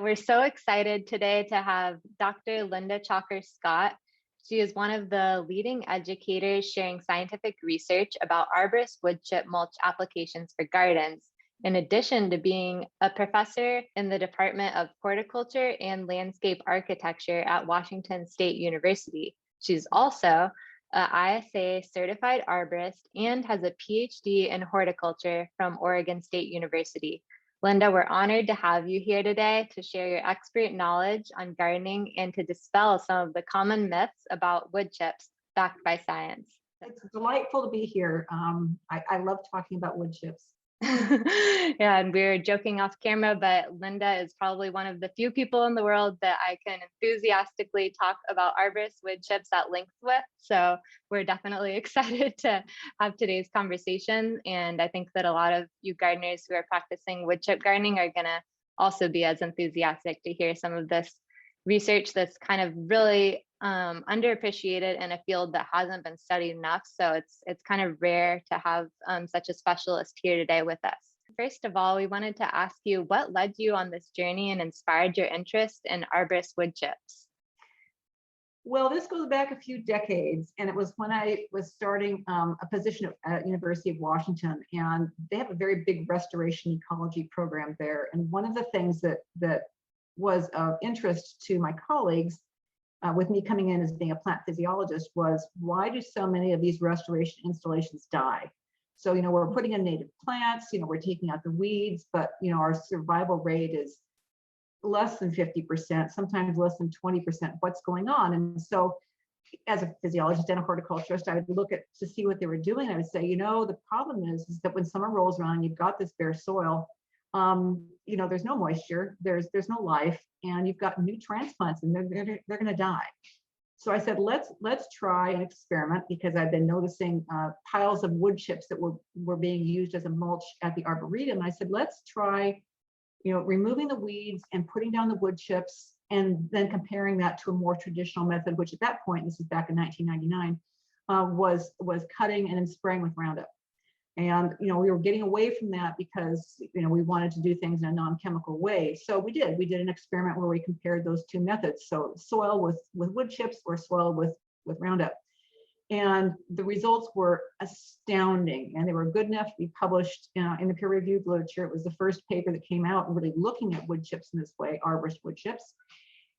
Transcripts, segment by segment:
We're so excited today to have Dr. Linda Chalker-Scott. She is one of the leading educators sharing scientific research about arborist wood chip mulch applications for gardens, in addition to being a professor in the Department of Horticulture and Landscape Architecture at Washington State University. She's also an ISA certified arborist and has a PhD in horticulture from Oregon State University. Linda, we're honored to have you here today to share your expert knowledge on gardening and to dispel some of the common myths about wood chips backed by science. It's delightful to be here. I love talking about wood chips. Yeah, and we were joking off camera, but Linda is probably one of the few people in the world that I can enthusiastically talk about arborist wood chips at length with. So we're definitely excited to have today's conversation. And I think that a lot of you gardeners who are practicing wood chip gardening are going to also be as enthusiastic to hear some of this research that's kind of really underappreciated in a field that hasn't been studied enough. So it's kind of rare to have such a specialist here today with us. First of all, we wanted to ask you what led you on this journey and inspired your interest in arborist wood chips? Well, this goes back a few decades, and it was when I was starting a position at University of Washington, and they have a very big restoration ecology program there. And one of the things that was of interest to my colleagues, with me coming in as being a plant physiologist, was why do so many of these restoration installations die? So, we're putting in native plants, we're taking out the weeds, but, our survival rate is less than 50%, sometimes less than 20%. What's going on? And so as a physiologist and a horticulturist, I would look at to see what they were doing. I would say, the problem is that when summer rolls around, you've got this bare soil, there's no moisture, there's no life, and you've got new transplants, and they're going to die. So I said, let's try an experiment, because I've been noticing piles of wood chips that were being used as a mulch at the Arboretum. I said, let's try, removing the weeds and putting down the wood chips, and then comparing that to a more traditional method, which at that point, this is back in 1999, was cutting and then spraying with Roundup. And, we were getting away from that because, we wanted to do things in a non-chemical way. So we did an experiment where we compared those two methods. So soil with wood chips or soil with Roundup. And the results were astounding, and they were good enough to be published in the peer-reviewed literature. It was the first paper that came out really looking at wood chips in this way, arborist wood chips.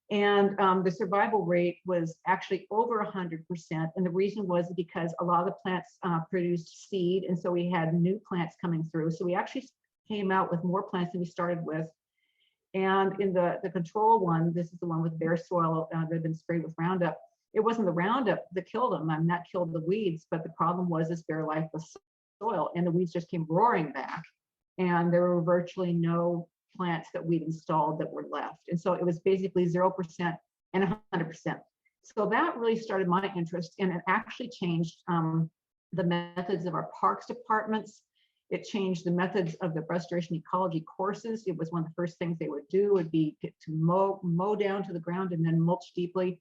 And the survival rate was actually over 100%. And the reason was because a lot of the plants produced seed. And so we had new plants coming through. So we actually came out with more plants than we started with. And in the control one, this is the one with bare soil that had been sprayed with Roundup. It wasn't the Roundup that killed them. I mean, that killed the weeds, but the problem was this bare lifeless soil, and the weeds just came roaring back. And there were virtually no plants that we'd installed that were left. And so it was basically 0% and 100%. So that really started my interest, and it actually changed the methods of our parks departments. It changed the methods of the restoration ecology courses. It was one of the first things they would do would be to mow down to the ground and then mulch deeply.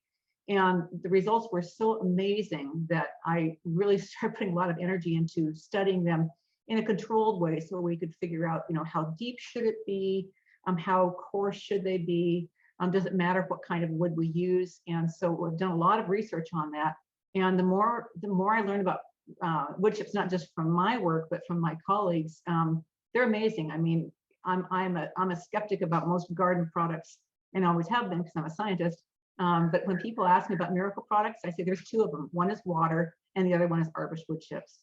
And the results were so amazing that I really started putting a lot of energy into studying them in a controlled way, so we could figure out, how deep should it be, how coarse should they be, does it matter what kind of wood we use? And so we've done a lot of research on that. And the more I learned about wood chips, not just from my work, but from my colleagues, they're amazing. I mean, I'm a skeptic about most garden products, and always have been because I'm a scientist. But when people ask me about miracle products, I say there's two of them. One is water, and the other one is arborist wood chips.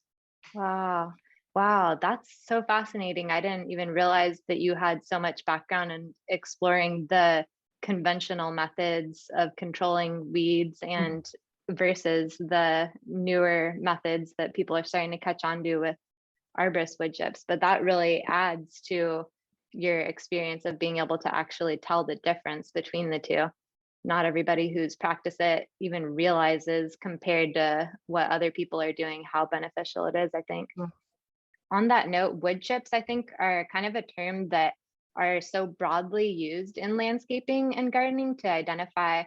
Wow, that's so fascinating. I didn't even realize that you had so much background in exploring the conventional methods of controlling weeds and versus the newer methods that people are starting to catch on to with arborist wood chips. But that really adds to your experience of being able to actually tell the difference between the two. Not everybody who's practiced it even realizes, compared to what other people are doing, how beneficial it is, I think. On that note, wood chips, I think, are kind of a term that are so broadly used in landscaping and gardening to identify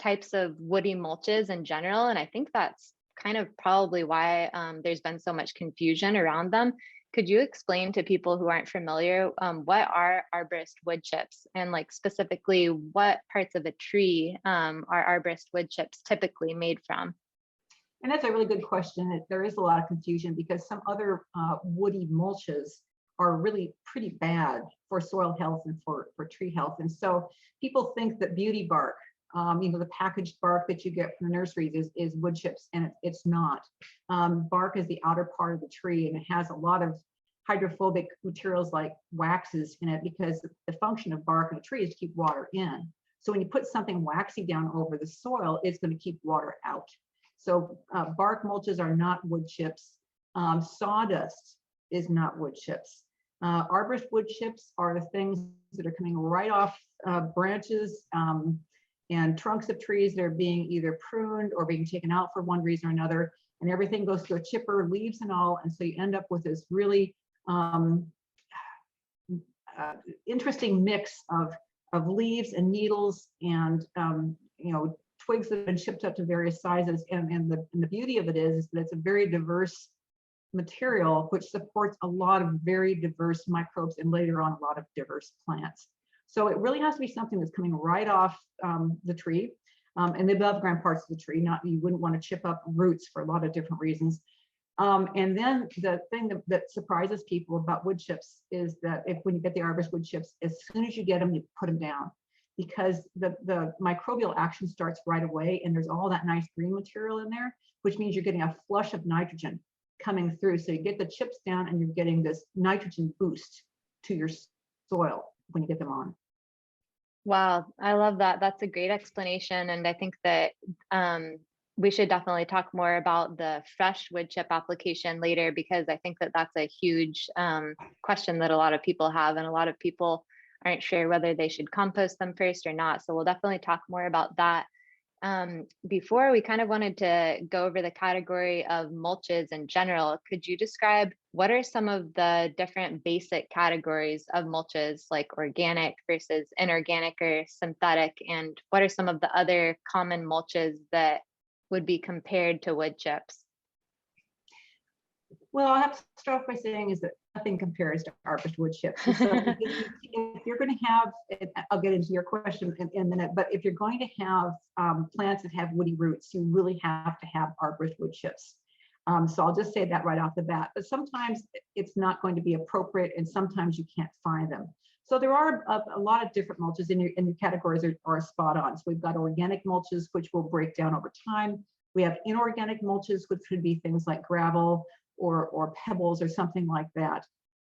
types of woody mulches in general. And I think that's kind of probably why there's been so much confusion around them. Could you explain to people who aren't familiar, what are arborist wood chips, and like specifically what parts of a tree are arborist wood chips typically made from? And that's a really good question. There is a lot of confusion because some other woody mulches are really pretty bad for soil health and for tree health. And so people think that beauty bark, the packaged bark that you get from the nurseries is wood chips, and it's not. Bark is the outer part of the tree, and it has a lot of hydrophobic materials like waxes in it because the function of bark in a tree is to keep water in. So when you put something waxy down over the soil, it's going to keep water out. So bark mulches are not wood chips. Sawdust is not wood chips. Arborist wood chips are the things that are coming right off branches and trunks of trees that are being either pruned or being taken out for one reason or another. And everything goes through a chipper, leaves and all. And so you end up with this really interesting mix of leaves and needles and twigs that have been chipped up to various sizes. And the beauty of it is that it's a very diverse material which supports a lot of very diverse microbes and later on a lot of diverse plants. So it really has to be something that's coming right off the tree and the above ground parts of the tree. You wouldn't want to chip up roots for a lot of different reasons. And then the thing that surprises people about wood chips is that when you get the arborist wood chips, as soon as you get them, you put them down because the microbial action starts right away, and there's all that nice green material in there, which means you're getting a flush of nitrogen coming through. So you get the chips down and you're getting this nitrogen boost to your soil when you get them on. Wow, I love that. That's a great explanation. And I think that we should definitely talk more about the fresh wood chip application later, because I think that that's a huge question that a lot of people have, and a lot of people aren't sure whether they should compost them first or not. So we'll definitely talk more about that. Before, we kind of wanted to go over the category of mulches in general. Could you describe what are some of the different basic categories of mulches, like organic versus inorganic or synthetic? And what are some of the other common mulches that would be compared to wood chips? Well, I have to start off by saying is that nothing compares to arborist wood chips. So if you're going to have, I'll get into your question in a minute, but if you're going to have plants that have woody roots, you really have to have arborist wood chips. So I'll just say that right off the bat. But sometimes it's not going to be appropriate, and sometimes you can't find them. So there are a lot of different mulches, in your categories are spot on. So we've got organic mulches, which will break down over time. We have inorganic mulches, which could be things like gravel or pebbles or something like that,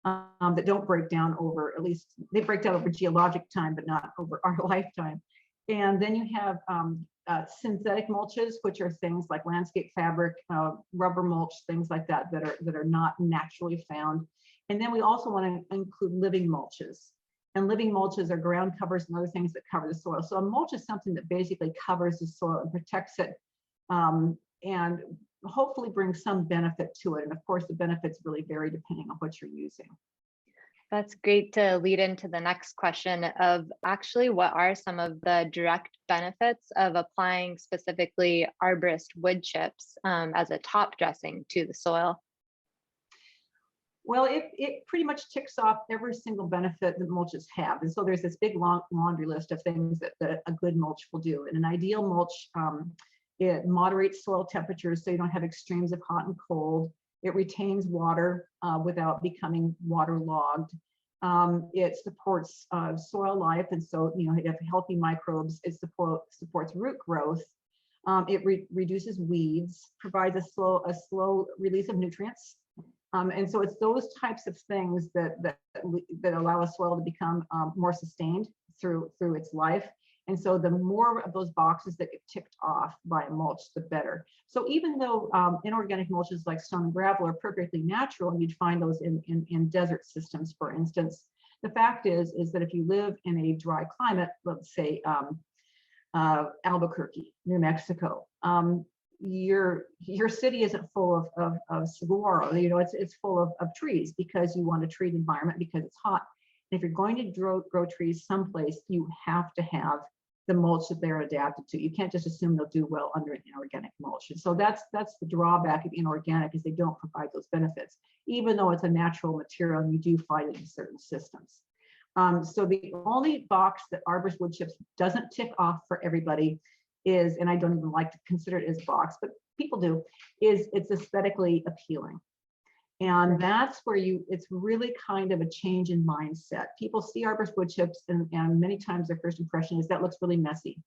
that don't break down over, at least they break down over geologic time, but not over our lifetime. And then you have synthetic mulches, which are things like landscape fabric, rubber mulch, things like that that are not naturally found. And then we also want to include living mulches. And living mulches are ground covers and other things that cover the soil. So a mulch is something that basically covers the soil and protects it, and hopefully brings some benefit to it. And of course, the benefits really vary depending on what you're using. That's great to lead into the next question of actually what are some of the direct benefits of applying specifically arborist wood chips as a top dressing to the soil? Well, it pretty much ticks off every single benefit that mulches have. And so there's this big long laundry list of things that a good mulch will do. And an ideal mulch, it moderates soil temperatures so you don't have extremes of hot and cold. It retains water without becoming waterlogged. It supports soil life, and so you have healthy microbes. It supports root growth. It reduces weeds, provides a slow release of nutrients. And so it's those types of things that allow a soil to become more sustained through its life. And so the more of those boxes that get ticked off by a mulch, the better. So even though inorganic mulches like stone and gravel are perfectly natural, and you'd find those in desert systems, for instance, the fact is that if you live in a dry climate, let's say Albuquerque, New Mexico, your city isn't full of saguaro. It's full of trees because you want a treed environment because it's hot. And if you're going to grow trees someplace, you have to have the mulch that they're adapted to. You can't just assume they'll do well under an inorganic mulch. And so that's the drawback of inorganic, is they don't provide those benefits, even though it's a natural material and you do find it in certain systems. So the only box that Arborist wood chips doesn't tick off for everybody is, and I don't even like to consider it as a box, but people do, is it's aesthetically appealing. And that's where it's really kind of a change in mindset. People see Arborist wood chips and many times their first impression is that looks really messy.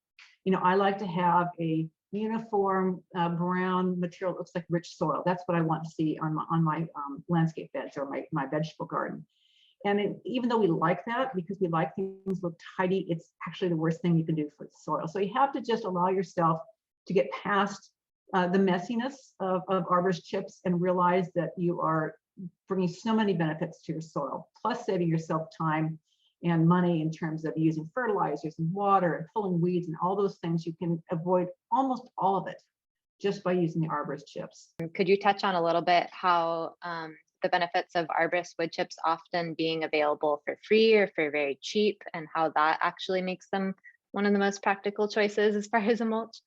You know, I like to have a uniform brown material that looks like rich soil. That's what I want to see on my landscape beds or my vegetable garden. And even though we like that, because we like things look tidy, it's actually the worst thing you can do for the soil. So you have to just allow yourself to get past the messiness of Arborist chips and realize that you are bringing so many benefits to your soil, plus saving yourself time and money in terms of using fertilizers and water and pulling weeds and all those things. You can avoid almost all of it just by using the Arborist chips. Could you touch on a little bit how the benefits of Arborist wood chips often being available for free or for very cheap, and how that actually makes them one of the most practical choices as far as a mulch?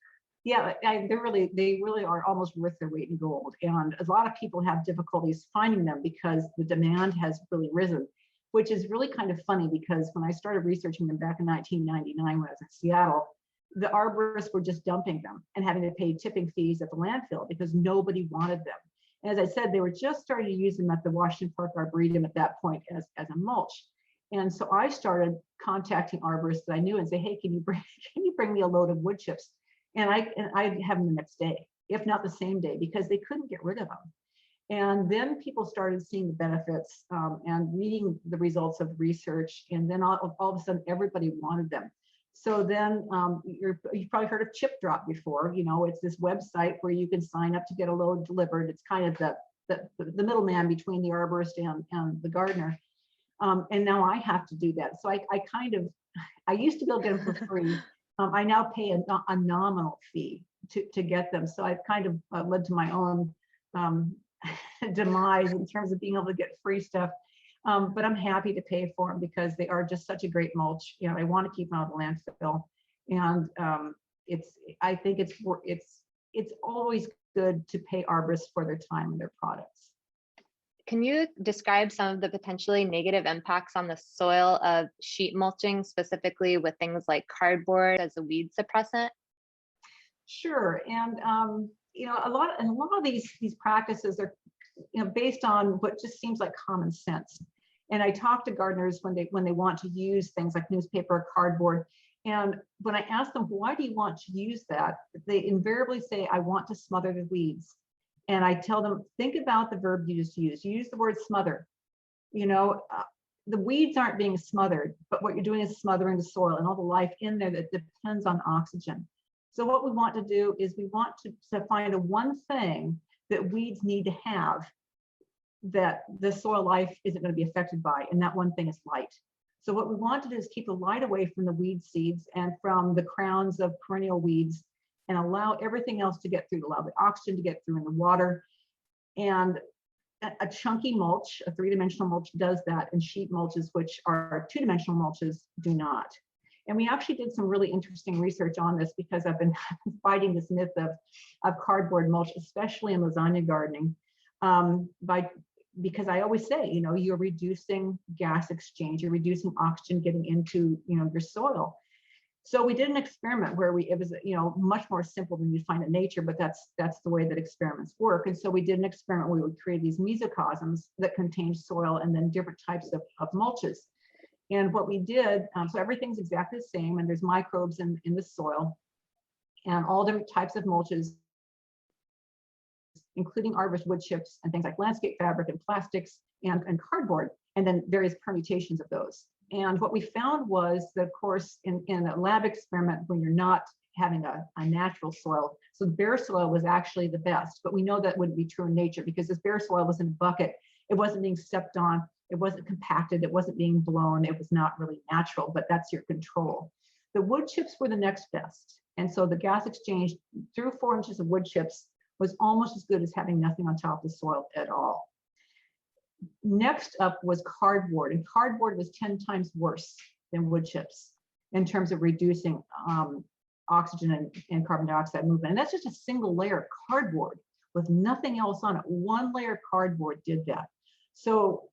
Yeah, they really are almost worth their weight in gold. And a lot of people have difficulties finding them because the demand has really risen, which is really kind of funny, because when I started researching them back in 1999 when I was in Seattle, the arborists were just dumping them and having to pay tipping fees at the landfill because nobody wanted them. And as I said, they were just starting to use them at the Washington Park Arboretum at that point as a mulch. And so I started contacting arborists that I knew and say, hey, can you bring me a load of wood chips? And I'd have them the next day, if not the same day, because they couldn't get rid of them. And then people started seeing the benefits and reading the results of research. And then all of a sudden, everybody wanted them. So then you've probably heard of Chip Drop before. You know, it's this website where you can sign up to get a load delivered. It's kind of the middleman between the arborist and the gardener. And now I have to do that. So I used to be able to get them for free. I now pay a nominal fee to get them. So I've kind of led to my own demise in terms of being able to get free stuff. But I'm happy to pay for them because they are just such a great mulch. You know, I want to keep them out of the landfill, and I think it's always good to pay arborists for their time and their products. Can you describe some of the potentially negative impacts on the soil of sheet mulching, specifically with things like cardboard as a weed suppressant? Sure, and you know, a lot of these practices are, you know, based on what just seems like common sense. And I talk to gardeners when they want to use things like newspaper or cardboard. And when I ask them, why do you want to use that? They invariably say, I want to smother the weeds. And I tell them, think about the verb you just used. You use the word smother. You know, the weeds aren't being smothered, but what you're doing is smothering the soil and all the life in there that depends on oxygen. So what we want to do is we want to find a one thing that weeds need to have that the soil life isn't going to be affected by, and that one thing is light. So what we want to do is keep the light away from the weed seeds and from the crowns of perennial weeds, and allow everything else to get through, allow the oxygen to get through in the water. And a chunky mulch, a three-dimensional mulch, does that, and sheet mulches, which are two-dimensional mulches, do not. And we actually did some really interesting research on this because I've been fighting this myth of cardboard mulch, especially in lasagna gardening, because I always say, you know, you're reducing gas exchange, you're reducing oxygen getting into, you know, your soil. So we did an experiment where it was, you know, much more simple than you'd find in nature, but that's the way that experiments work. And so we did an experiment where we would create these mesocosms that contained soil and then different types of mulches. And what we did, so everything's exactly the same, and there's microbes in the soil, and all different types of mulches, including arborist wood chips and things like landscape fabric and plastics and cardboard, and then various permutations of those. And what we found was that, of course, in a lab experiment, when you're not having a natural soil, so bare soil was actually the best, but we know that wouldn't be true in nature because this bare soil was in a bucket. It wasn't being stepped on, it wasn't compacted, it wasn't being blown, it was not really natural, but that's your control. The wood chips were the next best. And so the gas exchange through 4 inches of wood chips was almost as good as having nothing on top of the soil at all. Next up was cardboard, and cardboard was 10 times worse than wood chips. in terms of reducing oxygen and carbon dioxide movement. And that's just a single layer of cardboard with nothing else on it. One layer of cardboard did that. So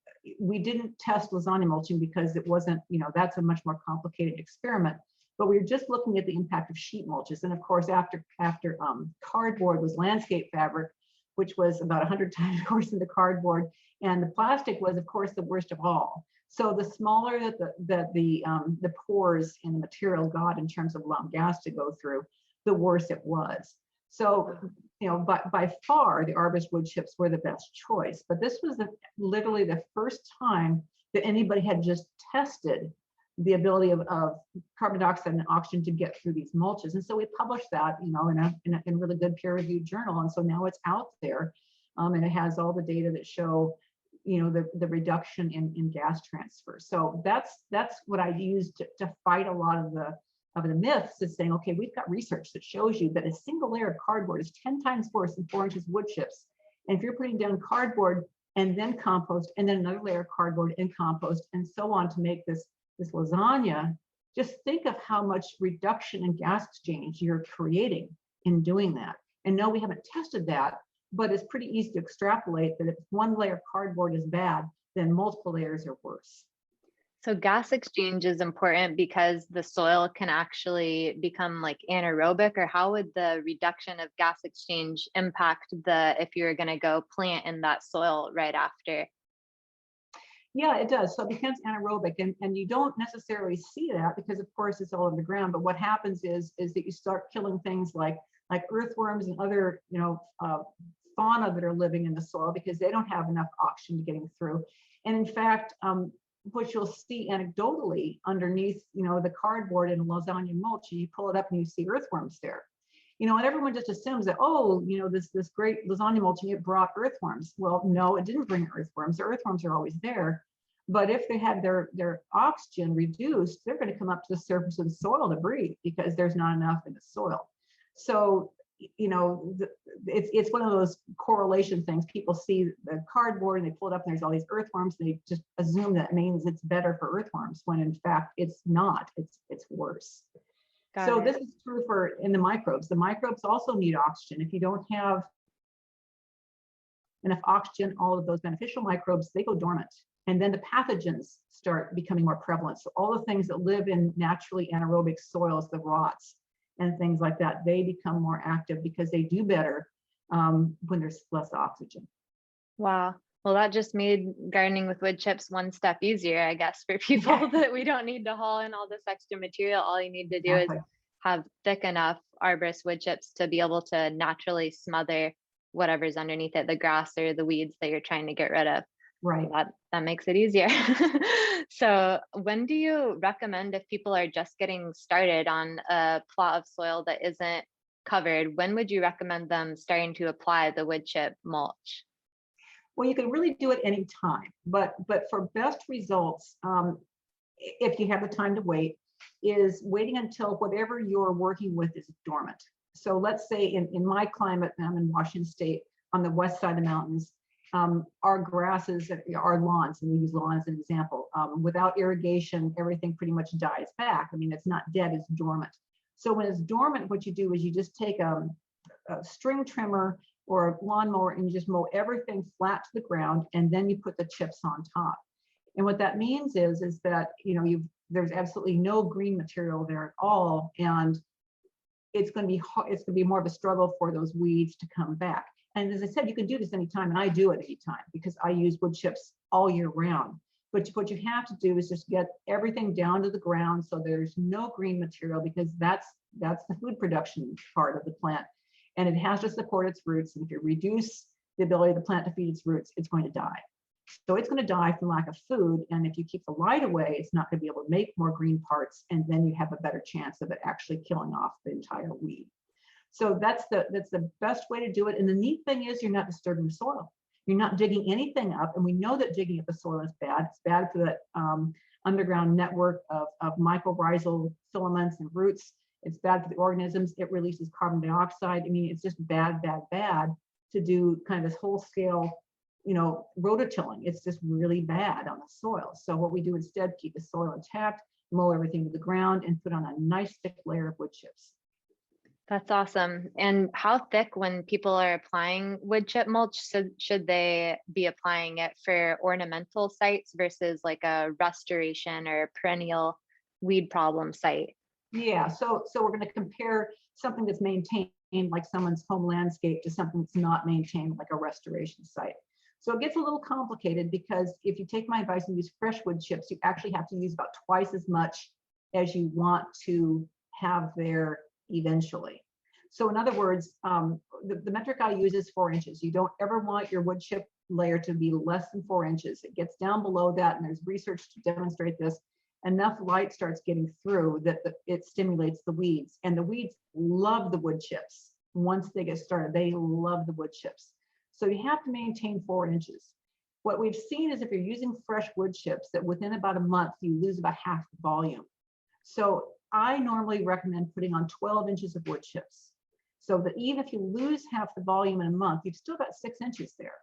we didn't test lasagna mulching because it wasn't, that's a much more complicated experiment. But we were just looking at the impact of sheet mulches. And of course, after cardboard was landscape fabric, which was about 100 times worse than the cardboard. And the plastic was, of course, the worst of all. So the smaller that the pores in the material got in terms of allowing gas to go through, the worse it was. So, by far, the Arborist wood chips were the best choice. But this was literally the first time that anybody had just tested the ability of carbon dioxide and oxygen to get through these mulches. And so we published that, in a really good peer-reviewed journal. And so now it's out there, and it has all the data that show, the reduction in gas transfer. So that's what I used to fight a lot of the myths, is saying, okay, we've got research that shows you that a single layer of cardboard is 10 times worse than 4 inches wood chips. And if you're putting down cardboard and then compost, and then another layer of cardboard and compost, and so on to make this lasagna, just think of how much reduction in gas exchange you're creating in doing that. And no, we haven't tested that, but it's pretty easy to extrapolate that if one layer of cardboard is bad, then multiple layers are worse. So gas exchange is important because the soil can actually become like anaerobic, or how would the reduction of gas exchange impact if you're going to go plant in that soil right after? Yeah, it does. So it becomes anaerobic, and you don't necessarily see that because, of course, it's all in the ground. But what happens is that you start killing things like earthworms and other, fauna that are living in the soil because they don't have enough oxygen getting through. And in fact, what you'll see anecdotally underneath, the cardboard in lasagna mulch, you pull it up and you see earthworms there. And everyone just assumes that, this great lasagna mulching, it brought earthworms. Well, no, it didn't bring earthworms. The earthworms are always there. But if they had their oxygen reduced, they're going to come up to the surface of the soil to breathe because there's not enough in the soil. So, it's one of those correlation things. People see the cardboard and they pull it up and there's all these earthworms. They just assume that means it's better for earthworms, when in fact it's not. It's worse. So this is true in the microbes. The microbes also need oxygen. If you don't have enough oxygen, all of those beneficial microbes, they go dormant. And then the pathogens start becoming more prevalent. So all the things that live in naturally anaerobic soils, the rots and things like that, they become more active because they do better when there's less oxygen. Wow. Well, that just made gardening with wood chips one step easier, I guess, for people that we don't need to haul in all this extra material. All you need to do is have thick enough arborist wood chips to be able to naturally smother whatever's underneath it, the grass or the weeds that you're trying to get rid of. Right. That makes it easier. So when do you recommend, if people are just getting started on a plot of soil that isn't covered, when would you recommend them starting to apply the wood chip mulch? Well, you can really do it any time, but for best results, if you have the time to wait, is waiting until whatever you're working with is dormant. So let's say in my climate, I'm in Washington State on the west side of the mountains, our grasses, our lawns, and we use lawns as an example, without irrigation, everything pretty much dies back. I mean, it's not dead, it's dormant. So when it's dormant, what you do is you just take a string trimmer or a lawnmower and you just mow everything flat to the ground, and then you put the chips on top. And what that means is that there's absolutely no green material there at all, and it's going to be more of a struggle for those weeds to come back. And as I said, you can do this anytime, and I do it anytime because I use wood chips all year round. But what you have to do is just get everything down to the ground so there's no green material, because that's the food production part of the plant. And it has to support its roots. And if you reduce the ability of the plant to feed its roots, it's going to die. So it's going to die from lack of food. And if you keep the light away, it's not going to be able to make more green parts. And then you have a better chance of it actually killing off the entire weed. So that's the best way to do it. And the neat thing is you're not disturbing the soil. You're not digging anything up. And we know that digging up the soil is bad. It's bad for the underground network of mycorrhizal filaments and roots. It's bad for the organisms. It releases carbon dioxide. I mean, it's just bad, bad, bad to do kind of this whole scale rototilling. It's just really bad on the soil. So what we do instead, keep the soil intact, mow everything to the ground, and put on a nice thick layer of wood chips. That's awesome. And how thick, when people are applying wood chip mulch, should they be applying it for ornamental sites versus like a restoration or perennial weed problem site? Yeah, so we're going to compare something that's maintained like someone's home landscape to something that's not maintained like a restoration site. So it gets a little complicated because if you take my advice and use fresh wood chips, you actually have to use about twice as much as you want to have there eventually. So in other words, the metric I use is 4 inches. You don't ever want your wood chip layer to be less than 4 inches. It gets down below that, and there's research to demonstrate this. Enough light starts getting through that it stimulates the weeds, and the weeds love the wood chips. Once they get started, they love the wood chips. So you have to maintain 4 inches. What we've seen is if you're using fresh wood chips, that within about a month, you lose about half the volume. So I normally recommend putting on 12 inches of wood chips, so that even if you lose half the volume in a month, you've still got 6 inches there.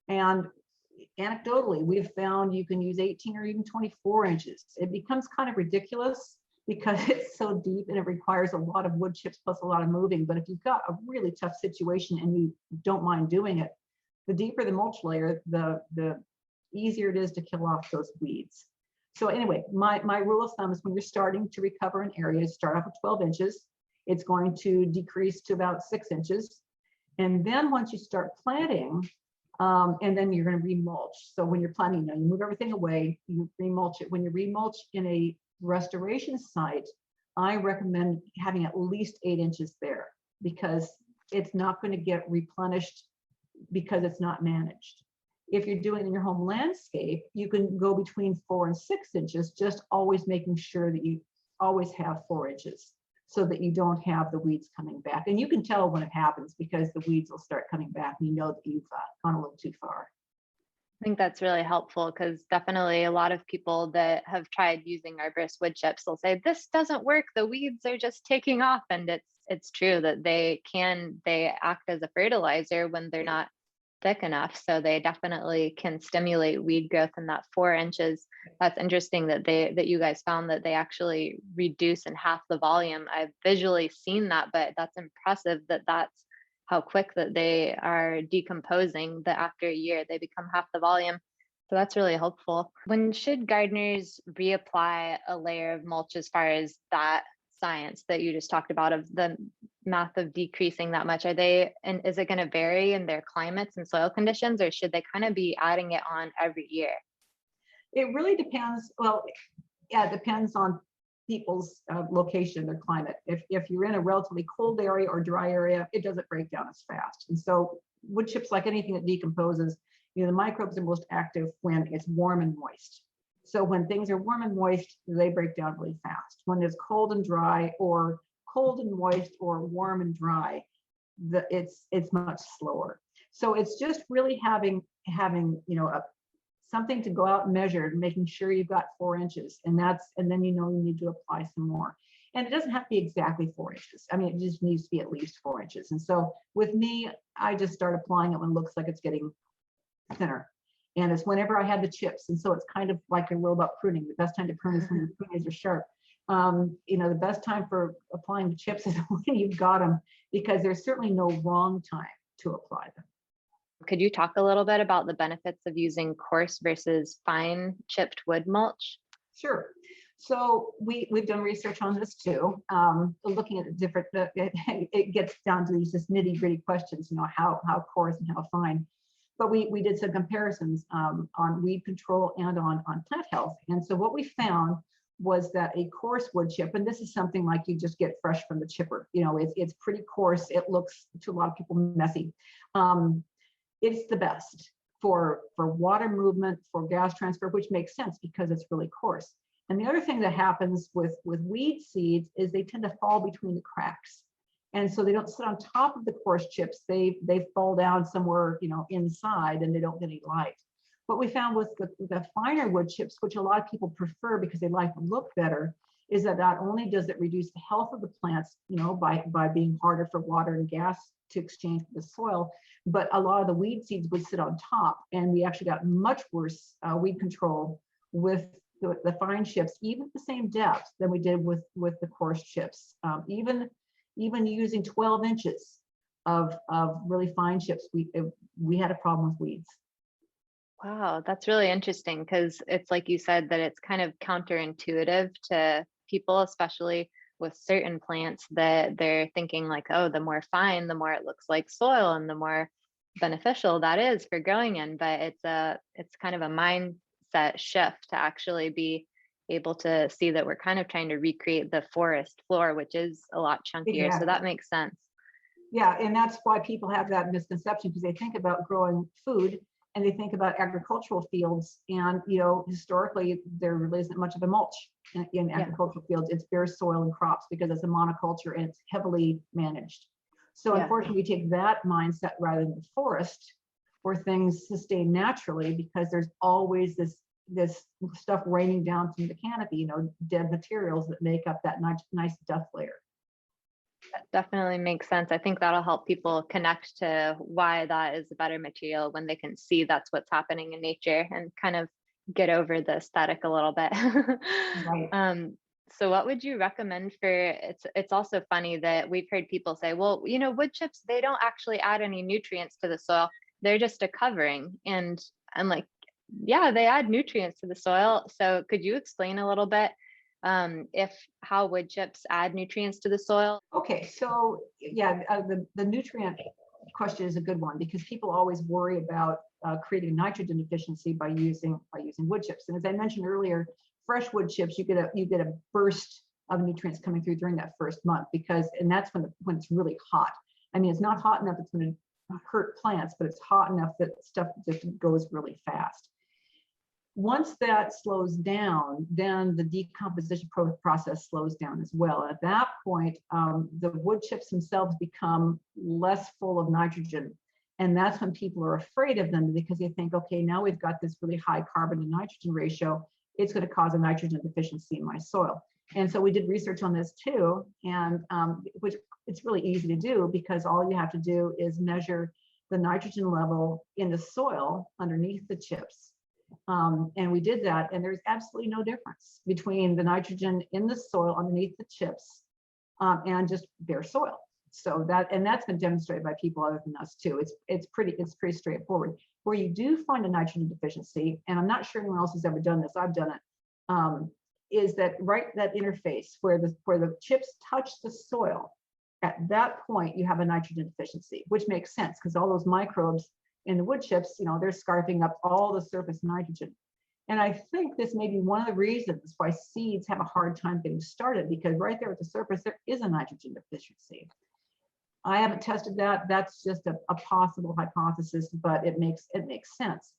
And anecdotally, we've found you can use 18 or even 24 inches. It becomes kind of ridiculous because it's so deep and it requires a lot of wood chips plus a lot of moving. But if you've got a really tough situation and you don't mind doing it, the deeper the mulch layer, the easier it is to kill off those weeds. So anyway, my rule of thumb is when you're starting to recover an area, start off at 12 inches. It's going to decrease to about 6 inches. And then once you start planting, and then you're going to remulch. So when you're planting, you move everything away, you remulch it. When you remulch in a restoration site, I recommend having at least 8 inches there because it's not going to get replenished because it's not managed. If you're doing it in your home landscape, you can go between 4 and 6 inches, just always making sure that you always have 4 inches so that you don't have the weeds coming back. And you can tell when it happens because the weeds will start coming back and you know that you've gone a little too far. I think that's really helpful because definitely a lot of people that have tried using arborist wood chips will say this doesn't work. The weeds are just taking off, and it's true that they act as a fertilizer when they're not thick enough. So they definitely can stimulate weed growth in that 4 inches. That's interesting that you guys found that they actually reduce in half the volume. I've visually seen that, but that's impressive that that's how quick that they are decomposing, that after a year they become half the volume. So that's really helpful. When should gardeners reapply a layer of mulch, as far as that science that you just talked about of the math of decreasing that much? And is it going to vary in their climates and soil conditions, or should they kind of be adding it on every year? It really depends. Well, yeah, it depends on people's location, their climate. If you're in a relatively cold area or dry area, it doesn't break down as fast. And so wood chips, like anything that decomposes, the microbes are most active when it's warm and moist. So when things are warm and moist, they break down really fast. When it's cold and dry, or cold and moist, or warm and dry, it's much slower. So it's just really having something to go out and measure and making sure you've got 4 inches, and then you need to apply some more. And it doesn't have to be exactly 4 inches. I mean, it just needs to be at least 4 inches. And so with me, I just start applying it when it looks like it's getting thinner. And it's whenever I have the chips. And so it's kind of like a rule about pruning. The best time to prune is when your prunings are sharp. The best time for applying the chips is when you've got them, because there's certainly no wrong time to apply them. Could you talk a little bit about the benefits of using coarse versus fine chipped wood mulch? Sure. So we've done research on this too, looking at the different, it gets down to these just nitty gritty questions, how coarse and how fine. But we did some comparisons on weed control and on plant health. And so what we found was that a coarse wood chip, and this is something like you just get fresh from the chipper, it's pretty coarse. It looks to a lot of people messy. It's the best for water movement, for gas transfer, which makes sense because it's really coarse. And the other thing that happens with weed seeds is they tend to fall between the cracks. And so they don't sit on top of the coarse chips. They fall down somewhere, inside, and they don't get any light. What we found with the finer wood chips, which a lot of people prefer because they like the look better, is that not only does it reduce the health of the plants, by being harder for water and gas to exchange with the soil, but a lot of the weed seeds would sit on top, and we actually got much worse weed control with the fine chips, even at the same depth than we did with the coarse chips. Even using 12 inches of really fine chips, we had a problem with weeds. Wow, that's really interesting because it's like you said that it's kind of counterintuitive to people, especially with certain plants, that they're thinking like, oh, the more fine, the more it looks like soil and the more beneficial that is for growing in. But it's kind of a mindset shift to actually be able to see that we're kind of trying to recreate the forest floor, which is a lot chunkier. So that Exactly. makes sense. Yeah, and that's why people have that misconception, because they think about growing food and they think about agricultural fields, and historically there really isn't much of a mulch in Yeah. agricultural fields. It's bare soil and crops because it's a monoculture and it's heavily managed. So Yeah. unfortunately, we take that mindset rather than the forest, where things sustain naturally, because there's always this stuff raining down from the canopy, dead materials that make up that nice dust layer. Definitely makes sense. I think that'll help people connect to why that is a better material when they can see that's what's happening in nature and kind of get over the aesthetic a little bit. Right. So what would you recommend for it's also funny that we've heard people say, well, wood chips, they don't actually add any nutrients to the soil. They're just a covering. And I'm like, yeah, they add nutrients to the soil. So could you explain a little bit if how wood chips add nutrients to the soil? Okay, so yeah, the nutrient question is a good one, because people always worry about creating nitrogen deficiency by using wood chips. And as I mentioned earlier, fresh wood chips, you get a burst of nutrients coming through during that first month, and that's when it's really hot. I mean, it's not hot enough it's going to hurt plants, but it's hot enough that stuff just goes really fast. Once that slows down, then the decomposition process slows down as well. At that point, the wood chips themselves become less full of nitrogen. And that's when people are afraid of them, because they think, okay, now we've got this really high carbon to nitrogen ratio. It's going to cause a nitrogen deficiency in my soil. And so we did research on this too, and which it's really easy to do, because all you have to do is measure the nitrogen level in the soil underneath the chips. And we did that, and there's absolutely no difference between the nitrogen in the soil underneath the chips and just bare soil. So that's been demonstrated by people other than us too. It's pretty straightforward. Where you do find a nitrogen deficiency, and I'm not sure anyone else has ever done this, I've done it, is that interface where the chips touch the soil. At that point, you have a nitrogen deficiency, which makes sense because all those microbes in the wood chips, they're scarfing up all the surface nitrogen. And I think this may be one of the reasons why seeds have a hard time getting started, because right there at the surface, there is a nitrogen deficiency. I haven't tested that. That's just a possible hypothesis, but it makes sense.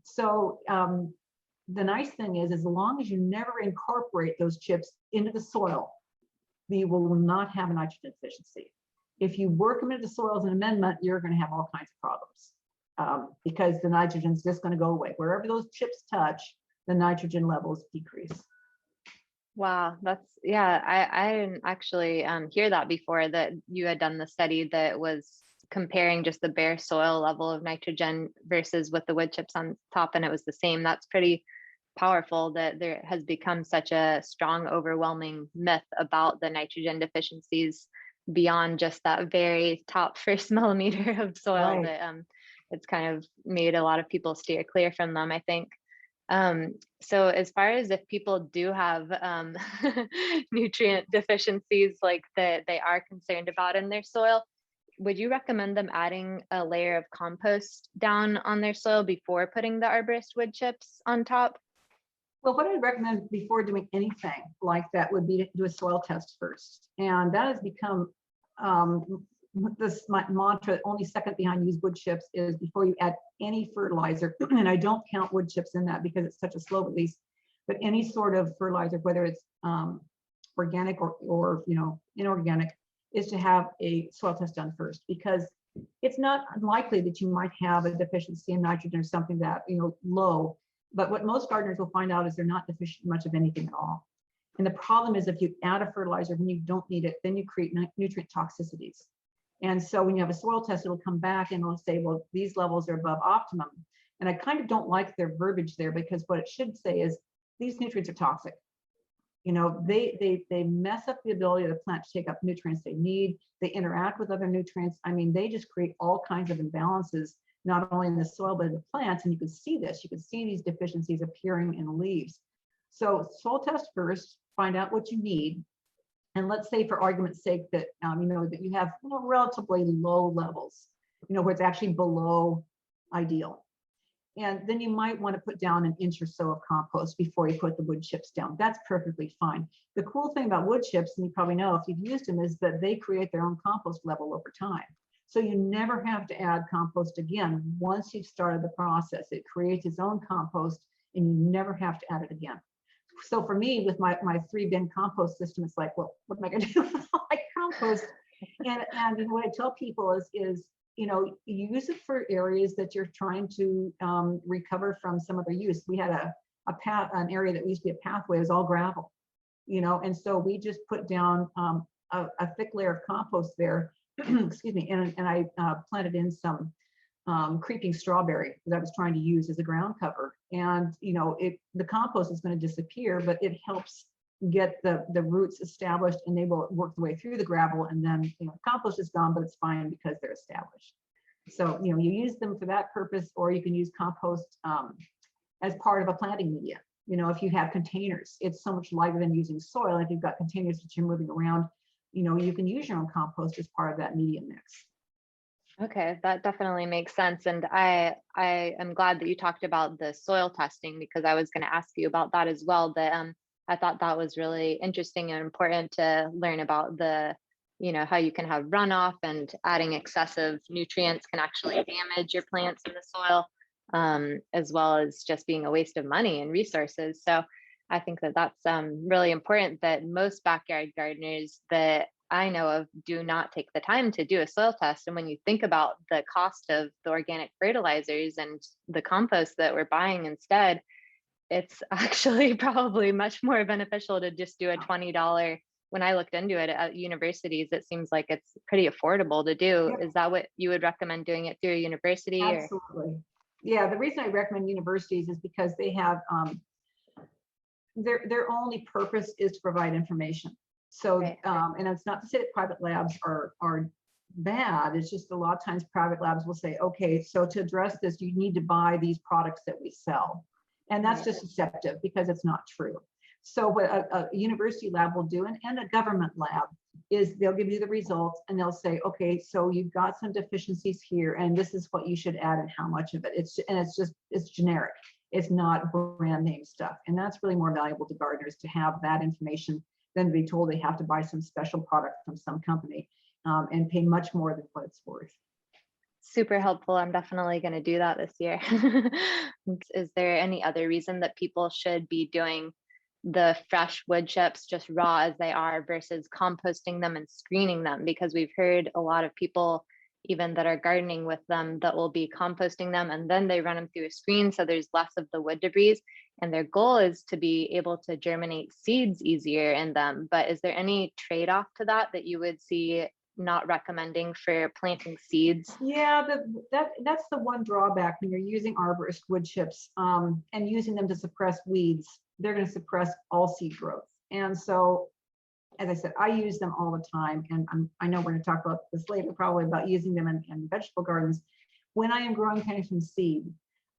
So the nice thing is, as long as you never incorporate those chips into the soil, you will not have a nitrogen deficiency. If you work them into the soil as an amendment, you're going to have all kinds of problems. Because the nitrogen is just going to go away. Wherever those chips touch, the nitrogen levels decrease. Wow, I didn't actually hear that before, that you had done the study that was comparing just the bare soil level of nitrogen versus with the wood chips on top, and it was the same. That's pretty powerful that there has become such a strong, overwhelming myth about the nitrogen deficiencies beyond just that very top first millimeter of soil, Right. that it's kind of made a lot of people steer clear from them, I think. So as far as if people do have nutrient deficiencies like that they are concerned about in their soil, would you recommend them adding a layer of compost down on their soil before putting the arborist wood chips on top? Well, what I'd recommend before doing anything like that would be to do a soil test first. And that has become this mantra, only second behind used wood chips, is before you add any fertilizer. And I don't count wood chips in that because it's such a slow release, but any sort of fertilizer, whether it's organic or inorganic, is to have a soil test done first, because it's not unlikely that you might have a deficiency in nitrogen or something that low. But what most gardeners will find out is they're not deficient much of anything at all. And the problem is if you add a fertilizer when you don't need it, then you create nutrient toxicities. And so when you have a soil test, it'll come back and it'll say, well, these levels are above optimum. And I kind of don't like their verbiage there, because what it should say is these nutrients are toxic. You know, they mess up the ability of the plant to take up nutrients they need. They interact with other nutrients. I mean, they just create all kinds of imbalances, not only in the soil, but in the plants. And you can see this, you can see these deficiencies appearing in leaves. So soil test first, find out what you need. And let's say, for argument's sake, that you know, that you have, you know, relatively low levels, you know, where it's actually below ideal. And then you might want to put down 1 inch or so of compost before you put the wood chips down. That's perfectly fine. The cool thing about wood chips, and you probably know if you've used them, is that they create their own compost level over time. So you never have to add compost again. Once you've started the process, it creates its own compost and you never have to add it again. So for me, with my 3-bin compost system, it's like, well, what am I going to do with all my compost? And what I tell people is, you know, use it for areas that you're trying to recover from some other use. We had an area that used to be a pathway, it was all gravel, you know, and so we just put down a thick layer of compost there, excuse me, and I planted in some creeping strawberry that I was trying to use as a ground cover. And, you know, the compost is going to disappear, but it helps get the roots established, and they will work their way through the gravel. And then, you know, compost is gone, but it's fine because they're established. So, you know, you use them for that purpose, or you can use compost as part of a planting media. You know, if you have containers, it's so much lighter than using soil. If you've got containers that you're moving around, you know, you can use your own compost as part of that media mix. Okay, that definitely makes sense. And I am glad that you talked about the soil testing, because I was going to ask you about that as well. That I thought that was really interesting and important to learn about the, you know, how you can have runoff, and adding excessive nutrients can actually damage your plants in the soil, as well as just being a waste of money and resources. So I think that that's really important, that most backyard gardeners that I know of do not take the time to do a soil test. And when you think about the cost of the organic fertilizers and the compost that we're buying instead, it's actually probably much more beneficial to just do a $20. When I looked into it at universities, it seems like it's pretty affordable to do. Yep. Is that what you would recommend, doing it through a university? Absolutely. Yeah, the reason I recommend universities is because they have their only purpose is to provide information. So, Right. And it's not to say that private labs are bad. It's just a lot of times private labs will say, okay, so to address this, you need to buy these products that we sell. And that's just deceptive, because it's not true. So what a university lab will do, and a government lab, is they'll give you the results and they'll say, okay, so you've got some deficiencies here, and this is what you should add and how much of it. It's generic. It's not brand name stuff. And that's really more valuable to gardeners, to have that information than to be told they have to buy some special product from some company and pay much more than what it's worth. Super helpful. I'm definitely going to do that this year. Is there any other reason that people should be doing the fresh wood chips just raw as they are, versus composting them and screening them? Because we've heard a lot of people, even that are gardening with them, that will be composting them and then they run them through a screen, so there's less of the wood debris. And their goal is to be able to germinate seeds easier in them. But is there any trade-off to that you would see not recommending for planting seeds? Yeah, that's the one drawback when you're using arborist wood chips and using them to suppress weeds. They're going to suppress all seed growth. And so, as I said, I use them all the time. And I know we're going to talk about this later, probably, about using them in vegetable gardens. When I am growing things from seed,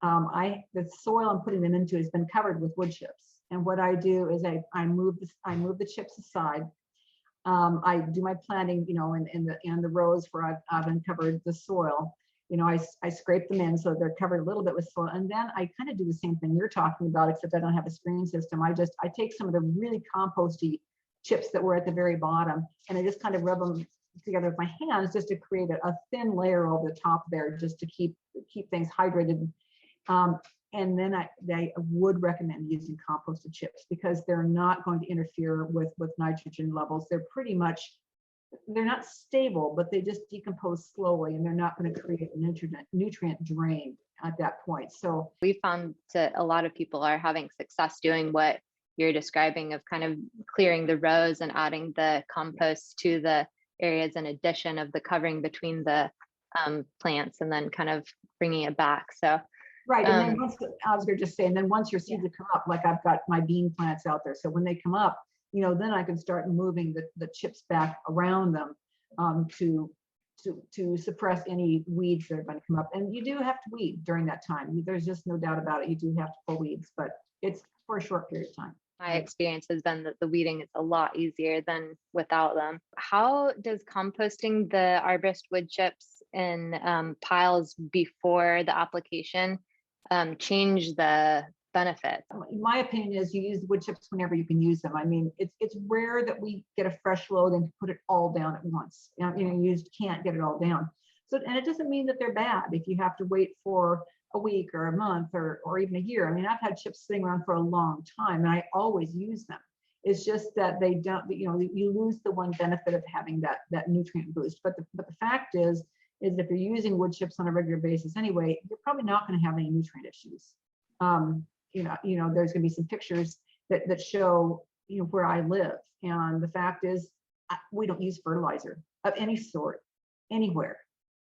the soil I'm putting them into has been covered with wood chips. And what I do is I move the chips aside. I do my planting, you know, in the rows where I've uncovered the soil. You know, I scrape them in so they're covered a little bit with soil, and then I kind of do the same thing you're talking about, except I don't have a screen system. I take some of the really composty chips that were at the very bottom, and I just kind of rub them together with my hands just to create a thin layer over the top there, just to keep things hydrated. And then I would recommend using composted chips, because they're not going to interfere with nitrogen levels. They're not stable, but they just decompose slowly, and they're not going to create a nutrient drain at that point. So We found that a lot of people are having success doing what you're describing of kind of clearing the rows and adding the compost to the areas in addition of the covering between the plants, and then kind of bringing it back. So right. And then once, I was going to just say, and then once your seeds yeah. come up, like I've got my bean plants out there. So when they come up, you know, then I can start moving the chips back around them to suppress any weeds that are going to come up. And you do have to weed during that time. There's just no doubt about it. You do have to pull weeds, but it's for a short period of time. My experience has been that the weeding is a lot easier than without them. How does composting the arborist wood chips in piles before the application change the benefit? My opinion is you use the wood chips whenever you can use them. I mean, it's rare that we get a fresh load and put it all down at once. You know, you just can't get it all down. So, and it doesn't mean that they're bad if you have to wait for a week or a month or even a year. I mean, I've had chips sitting around for a long time and I always use them. It's just that they don't, you know, you lose the one benefit of having that nutrient boost. But the fact is if you're using wood chips on a regular basis anyway, you're probably not going to have any nutrient issues. You know, there's going to be some pictures that show, you know, where I live. And the fact is we don't use fertilizer of any sort anywhere.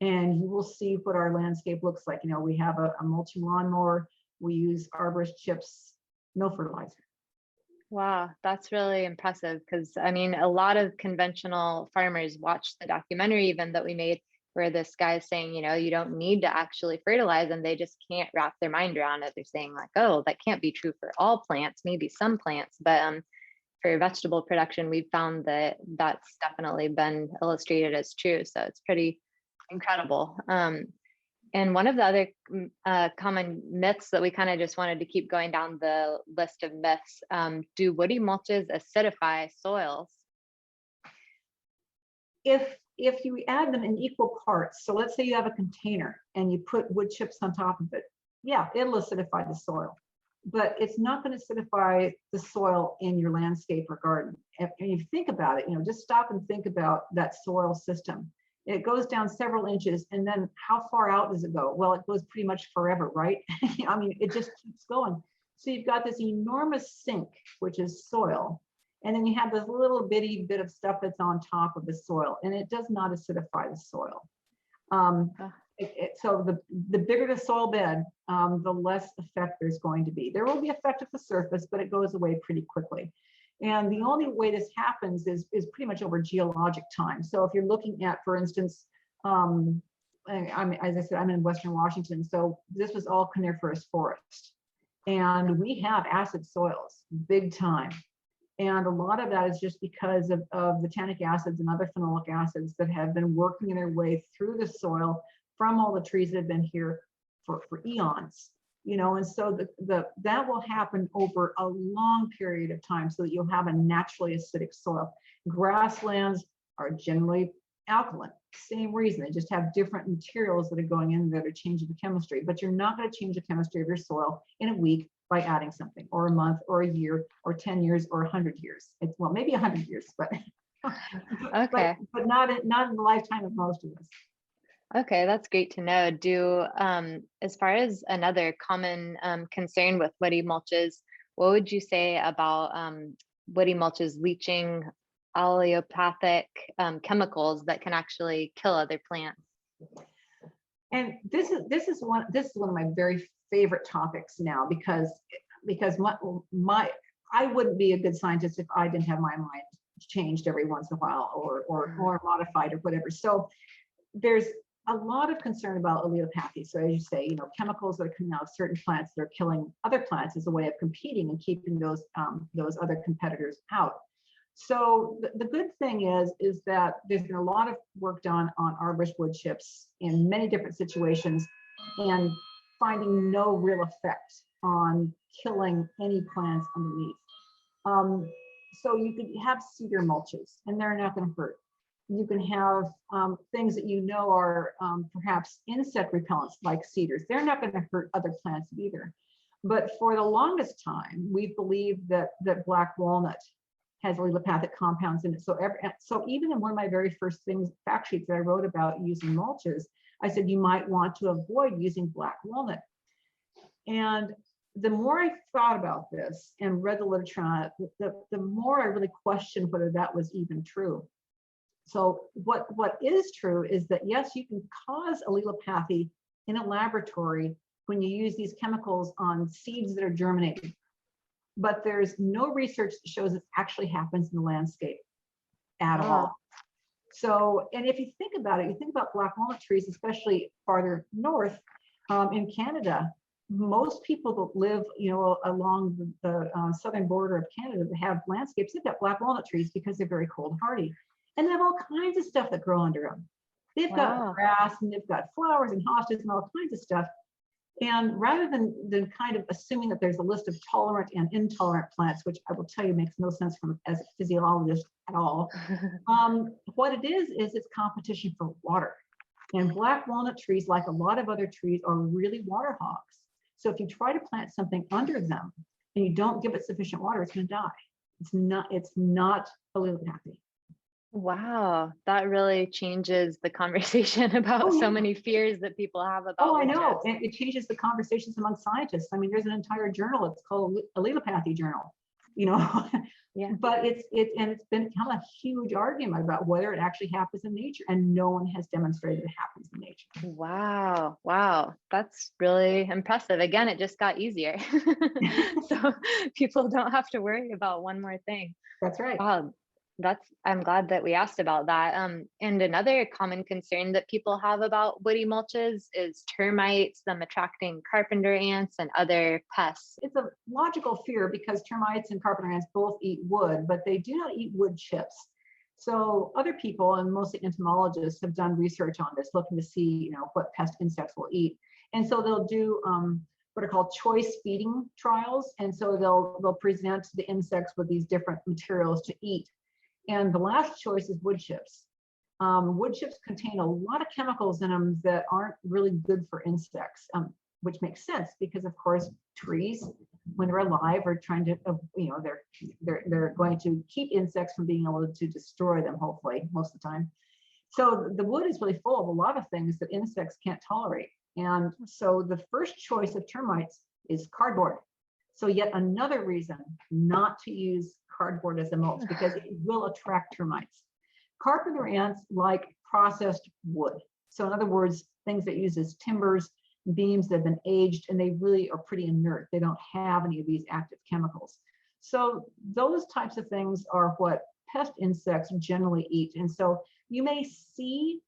And you will see what our landscape looks like. You know, we have a mulching lawnmower. We use arborist chips, no fertilizer. Wow, that's really impressive, because I mean, a lot of conventional farmers watched the documentary even that we made, where this guy is saying, you know, you don't need to actually fertilize, and they just can't wrap their mind around it. They're saying like, oh, that can't be true for all plants, maybe some plants, but for vegetable production, we've found that that's definitely been illustrated as true. So it's pretty incredible. And one of the other common myths that we kind of just wanted to keep going down the list of myths, do woody mulches acidify soils? If you add them in equal parts, so let's say you have a container and you put wood chips on top of it, yeah, it'll acidify the soil, but it's not going to acidify the soil in your landscape or garden. And if you think about it, you know, just stop and think about that soil system. It goes down several inches, and then how far out does it go? Well, it goes pretty much forever, right? I mean, it just keeps going. So you've got this enormous sink, which is soil, and then you have this little bitty bit of stuff that's on top of the soil, and it does not acidify the soil. So the bigger the soil bed, the less effect there's going to be. There will be effect at the surface, but it goes away pretty quickly. And the only way this happens is pretty much over geologic time. So if you're looking at, for instance, as I said, I'm in Western Washington, so this was all coniferous forest. And we have acid soils, big time. And a lot of that is just because of the tannic acids and other phenolic acids that have been working their way through the soil from all the trees that have been here for eons. You know, and so that will happen over a long period of time, so that you'll have a naturally acidic soil. Grasslands are generally alkaline, same reason. They just have different materials that are going in that are changing the chemistry, but you're not going to change the chemistry of your soil in a week by adding something, or a month, or a year, or 10 years, or 100 years. It's, well, maybe 100 years, but Okay. but not in the lifetime of most of us. Okay, that's great to know. Do as far as another common concern with woody mulches, what would you say about woody mulches leaching allelopathic chemicals that can actually kill other plants? And this is one of my very favorite topics now, because I wouldn't be a good scientist if I didn't have my mind changed every once in a while, or modified or whatever. So there's a lot of concern about allelopathy. So as you say, you know, chemicals that are coming out of certain plants that are killing other plants as a way of competing and keeping those other competitors out. So the good thing is that there's been a lot of work done on arborist wood chips in many different situations, and finding no real effect on killing any plants underneath. So you could have cedar mulches, and they're not going to hurt. You can have things that you know are perhaps insect repellents like cedars. They're not going to hurt other plants either. But for the longest time, we believed that black walnut has allelopathic compounds in it. So even in one of my very first fact sheets that I wrote about using mulches, I said you might want to avoid using black walnut. And the more I thought about this and read the literature on it, the more I really questioned whether that was even true. So what is true is that, yes, you can cause allelopathy in a laboratory when you use these chemicals on seeds that are germinating. But there's no research that shows it actually happens in the landscape at all. So, and if you think about it, you think about black walnut trees, especially farther north in Canada. Most people that live, along the southern border of Canada that have landscapes, they've got black walnut trees because they're very cold hardy. And they have all kinds of stuff that grow under them. They've got grass and they've got flowers and hostas and all kinds of stuff. And rather than kind of assuming that there's a list of tolerant and intolerant plants, which I will tell you makes no sense as a physiologist at all, what it is it's competition for water. And black walnut trees, like a lot of other trees, are really water hogs. So if you try to plant something under them and you don't give it sufficient water, it's going to die. It's not allelopathy. Wow, that really changes the conversation about so many fears that people have about. Oh, I know. And it changes the conversations among scientists. I mean, there's an entire journal. It's called Allelopathy Journal. Yeah. But it's become a huge argument about whether it actually happens in nature, and no one has demonstrated it happens in nature. Wow, that's really impressive. Again, it just got easier. So people don't have to worry about one more thing. That's right. Wow. I'm glad that we asked about that. And another common concern that people have about woody mulches is termites, them attracting carpenter ants and other pests. It's a logical fear because termites and carpenter ants both eat wood, but they do not eat wood chips. So other people, and mostly entomologists, have done research on this, looking to see, what pest insects will eat. And so they'll do what are called choice feeding trials. And so they'll present the insects with these different materials to eat. And the last choice is wood chips. Wood chips contain a lot of chemicals in them that aren't really good for insects, which makes sense because, of course, trees, when they're alive, are trying to, they're going to keep insects from being able to destroy them, hopefully, most of the time. So the wood is really full of a lot of things that insects can't tolerate. And so the first choice of termites is cardboard. So yet another reason not to use cardboard as a mulch, because it will attract termites. Carpenter ants like processed wood. So in other words, things that use as timbers, beams that have been aged, and they really are pretty inert. They don't have any of these active chemicals. So those types of things are what pest insects generally eat. And so you may see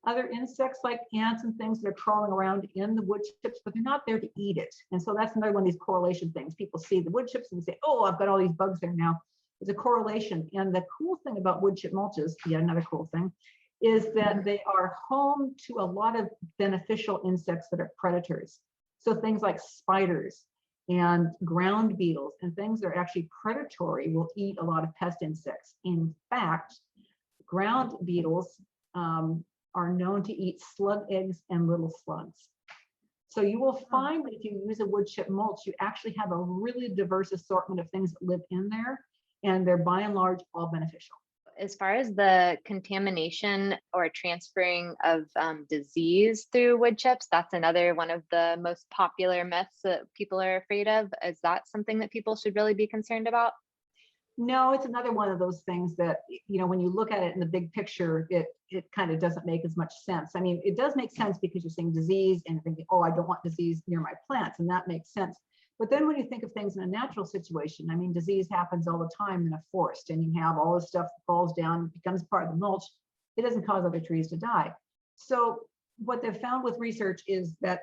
other insects like ants and things that are crawling around in the wood chips, but they're not there to eat it. And so that's another one of these correlation things. People see the wood chips and say, oh, I've got all these bugs there now. There's a correlation. And the cool thing about wood chip mulches, yet another cool thing, is that they are home to a lot of beneficial insects that are predators. So things like spiders and ground beetles and things that are actually predatory will eat a lot of pest insects. In fact, ground beetles are known to eat slug eggs and little slugs. So you will find that if you use a wood chip mulch, you actually have a really diverse assortment of things that live in there, and they're by and large all beneficial. As far as the contamination or transferring of disease through wood chips, that's another one of the most popular myths that people are afraid of. Is that something that people should really be concerned about? No, it's another one of those things that, when you look at it in the big picture, it kind of doesn't make as much sense. I mean, it does make sense because you're seeing disease and thinking, oh, I don't want disease near my plants, and that makes sense. But then when you think of things in a natural situation, I mean, disease happens all the time in a forest, and you have all this stuff that falls down, becomes part of the mulch. It doesn't cause other trees to die. So what they've found with research is that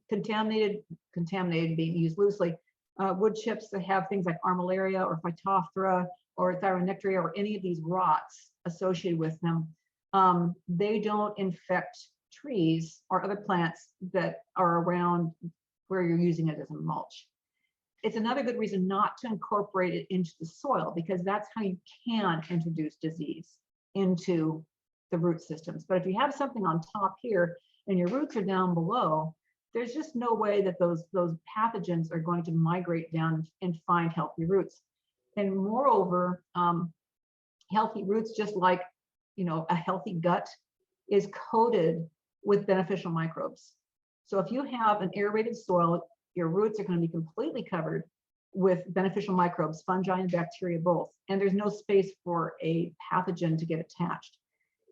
contaminated being used loosely, wood chips that have things like armillaria or phytophthora or thyronectria or any of these rots associated with them, they don't infect trees or other plants that are around where you're using it as a mulch. It's another good reason not to incorporate it into the soil, because that's how you can introduce disease into the root systems. But if you have something on top here and your roots are down below, there's just no way that those pathogens are going to migrate down and find healthy roots. And moreover, healthy roots, just like a healthy gut, is coated with beneficial microbes. So if you have an aerated soil, your roots are going to be completely covered with beneficial microbes, fungi and bacteria both, and there's no space for a pathogen to get attached.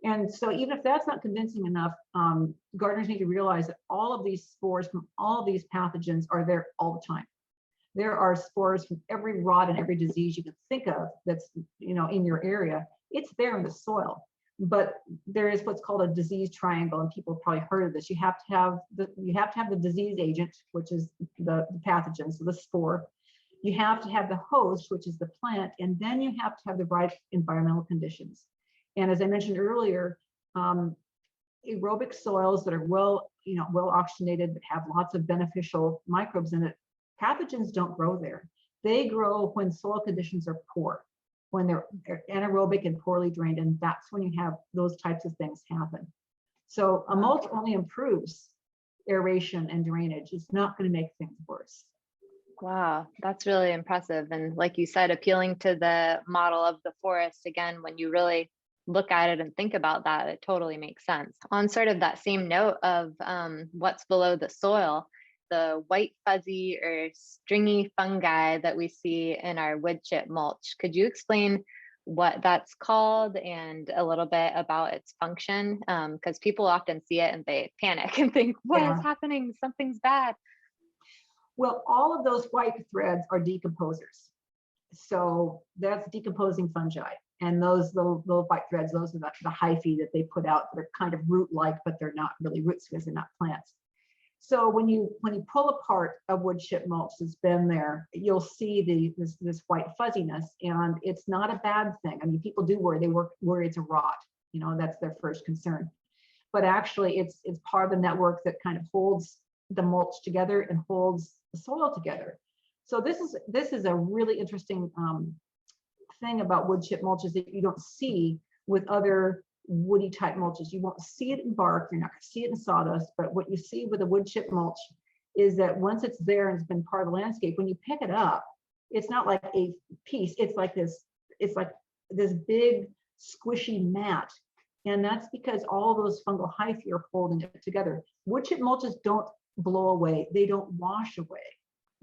And so even if that's not convincing enough, gardeners need to realize that all of these spores from all of these pathogens are there all the time. There are spores from every rot and every disease you can think of that's, you know, in your area. It's there in the soil, but there is what's called a disease triangle, and people have probably heard of this. You have to have the disease agent, which is the pathogen, so the spore. You have to have the host, which is the plant, and then you have to have the right environmental conditions. And as I mentioned earlier, aerobic soils that are well oxygenated, that have lots of beneficial microbes in it, pathogens don't grow there. They grow when soil conditions are poor, when they're anaerobic and poorly drained, and that's when you have those types of things happen. So a mulch only improves aeration and drainage. It's not going to make things worse. Wow, that's really impressive. And like you said, appealing to the model of the forest, again, when you really look at it and think about that, it totally makes sense. On sort of that same note of what's below the soil, the white fuzzy or stringy fungi that we see in our wood chip mulch, could you explain what that's called and a little bit about its function? Because people often see it and they panic and think, what is happening? Something's bad. Well, all of those white threads are decomposers. So that's decomposing fungi. And those little white threads, those are the hyphae that they put out. They're kind of root-like, but they're not really roots because they're not plants. So when you pull apart a wood chip mulch that's been there, you'll see this white fuzziness, and it's not a bad thing. I mean, people do worry it's a rot. You know, that's their first concern. But actually, it's part of the network that kind of holds the mulch together and holds the soil together. So this is a really interesting thing about wood chip mulches that you don't see with other woody type mulches. You won't see it in bark, you're not going to see it in sawdust, but what you see with a wood chip mulch is that once it's there and it's been part of the landscape, when you pick it up, it's not like a piece, it's like this big squishy mat. And that's because all those fungal hyphae are holding it together. Wood chip mulches don't blow away, they don't wash away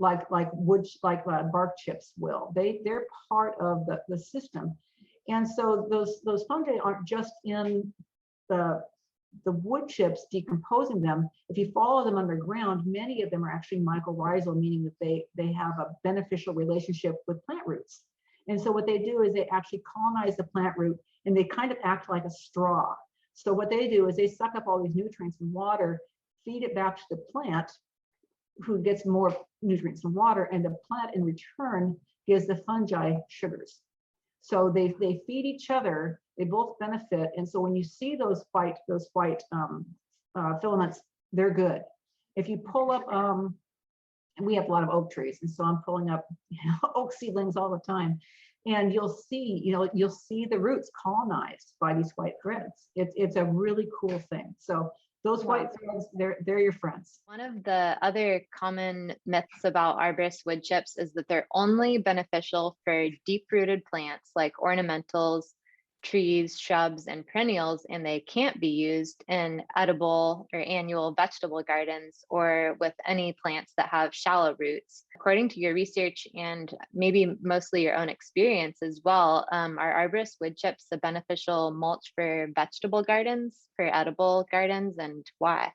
like bark chips will. They're part of the system. And so those fungi aren't just in the wood chips decomposing them. If you follow them underground, many of them are actually mycorrhizal, meaning that they have a beneficial relationship with plant roots. And so what they do is they actually colonize the plant root, and they kind of act like a straw. So what they do is they suck up all these nutrients and water, feed it back to the plant, who gets more nutrients and water, and the plant in return gives the fungi sugars. So they feed each other, they both benefit. And so when you see those white filaments, they're good. If you pull up, and we have a lot of oak trees, and so I'm pulling up oak seedlings all the time, and you'll see the roots colonized by these white threads. It's a really cool thing. So those white threads, they're your friends. One of the other common myths about arborist wood chips is that they're only beneficial for deep-rooted plants like ornamentals, trees, shrubs, and perennials, and they can't be used in edible or annual vegetable gardens or with any plants that have shallow roots. According to your research and maybe mostly your own experience as well, are arborist wood chips a beneficial mulch for vegetable gardens, for edible gardens, and why?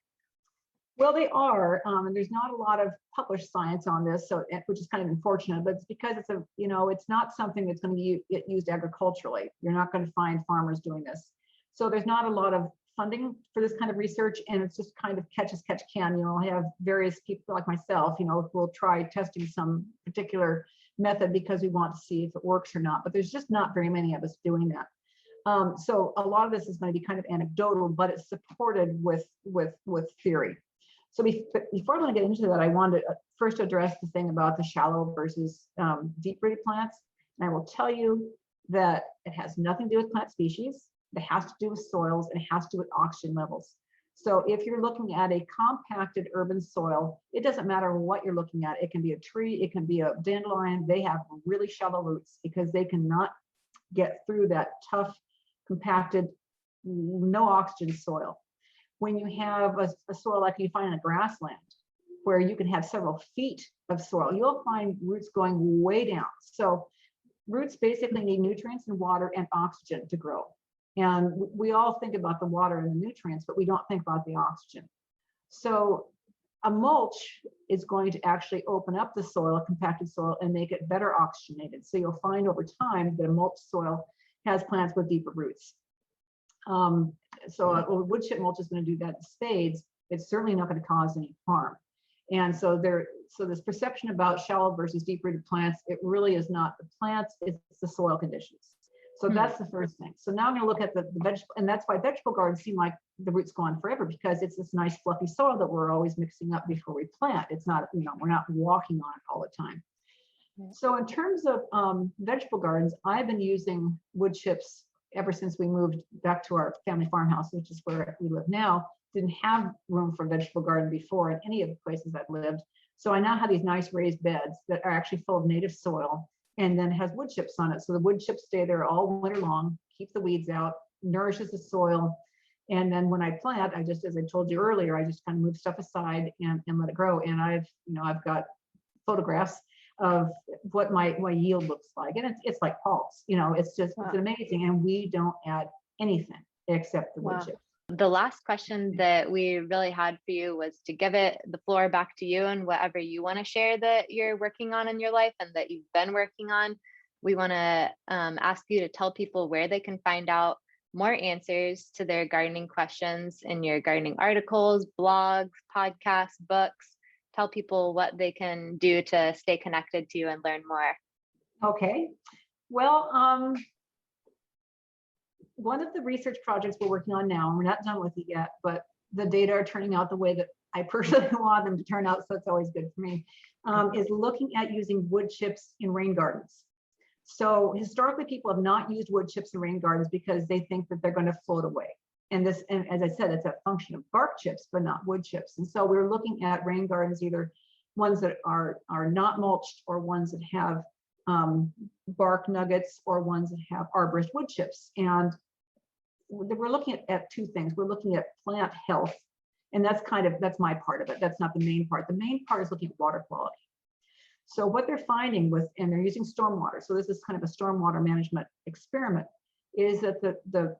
Well, they are, and there's not a lot of published science on this, so which is kind of unfortunate. But it's because it's not something that's going to be used agriculturally. You're not going to find farmers doing this. So there's not a lot of funding for this kind of research, and it's just kind of catch as catch can. I have various people like myself, who will try testing some particular method because we want to see if it works or not. But there's just not very many of us doing that. So a lot of this is going to be kind of anecdotal, but it's supported with theory. So before I want to get into that, I wanted to first address the thing about the shallow versus deep-rooted plants. And I will tell you that it has nothing to do with plant species. It has to do with soils, and it has to do with oxygen levels. So if you're looking at a compacted urban soil, it doesn't matter what you're looking at. It can be a tree, it can be a dandelion. They have really shallow roots because they cannot get through that tough, compacted, no oxygen soil. When you have a soil like you find in a grassland, where you can have several feet of soil, you'll find roots going way down. So roots basically need nutrients and water and oxygen to grow. And we all think about the water and the nutrients, but we don't think about the oxygen. So a mulch is going to actually open up the soil, compacted soil, and make it better oxygenated. So you'll find over time that a mulch soil has plants with deeper roots. So a wood chip mulch is going to do that in spades. It's certainly not going to cause any harm. And so this perception about shallow versus deep-rooted plants, it really is not the plants, it's the soil conditions. So that's the first thing. So now I'm going to look at the vegetable, and that's why vegetable gardens seem like the roots go on forever, because it's this nice fluffy soil that we're always mixing up before we plant. It's not, we're not walking on it all the time. So in terms of vegetable gardens, I've been using wood chips ever since we moved back to our family farmhouse, which is where we live now. Didn't have room for a vegetable garden before in any of the places I've lived. So I now have these nice raised beds that are actually full of native soil and then has wood chips on it. So the wood chips stay there all winter long, keep the weeds out, nourishes the soil. And then when I plant, I just, as I told you earlier, I just kind of move stuff aside and let it grow. And I've got photographs of what my yield looks like. And it's like pulse, it's just, it's amazing. And we don't add anything except the wood chips. The last question that we really had for you was to give it the floor back to you and whatever you want to share that you're working on in your life and that you've been working on. We want to ask you to tell people where they can find out more answers to their gardening questions in your gardening articles, blogs, podcasts, books. Tell people what they can do to stay connected to you and learn more. Okay. Well, one of the research projects we're working on now, and we're not done with it yet, but the data are turning out the way that I personally want them to turn out, so it's always good for me, is looking at using wood chips in rain gardens. So historically, people have not used wood chips in rain gardens because they think that they're going to float away. And as I said, it's a function of bark chips, but not wood chips. And so we're looking at rain gardens, either ones that are not mulched or ones that have bark nuggets or ones that have arborist wood chips. And we're looking at two things. We're looking at plant health, and that's my part of it. That's not the main part. The main part is looking at water quality. So what they're finding and they're using stormwater. So this is kind of a stormwater management experiment, is that the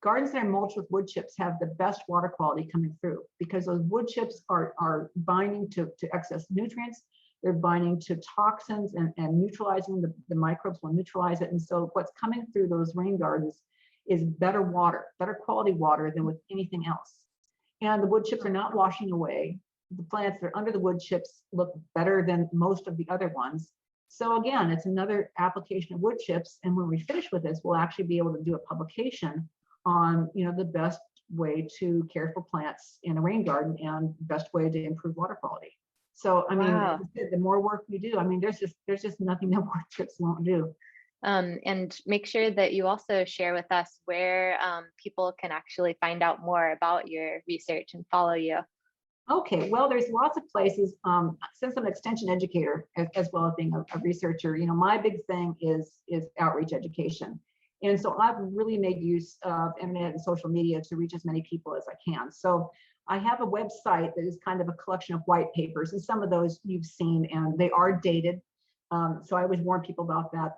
gardens that are mulched with wood chips have the best water quality coming through, because those wood chips are binding to excess nutrients. They're binding to toxins and neutralizing the microbes will neutralize it. And so what's coming through those rain gardens is better water, better quality water than with anything else. And the wood chips are not washing away. The plants that are under the wood chips look better than most of the other ones. So again, it's another application of wood chips. And when we finish with this, we'll actually be able to do a publication on the best way to care for plants in a rain garden and best way to improve water quality. So I mean, as I said, the more work we do, I mean, there's just nothing that wood chips won't do. And make sure that you also share with us where people can actually find out more about your research and follow you. Okay, well, there's lots of places. Since I'm an extension educator as well as being a researcher, my big thing is outreach education. And so I've really made use of internet and social media to reach as many people as I can. So I have a website that is kind of a collection of white papers, and some of those you've seen, and they are dated. So I always warn people about that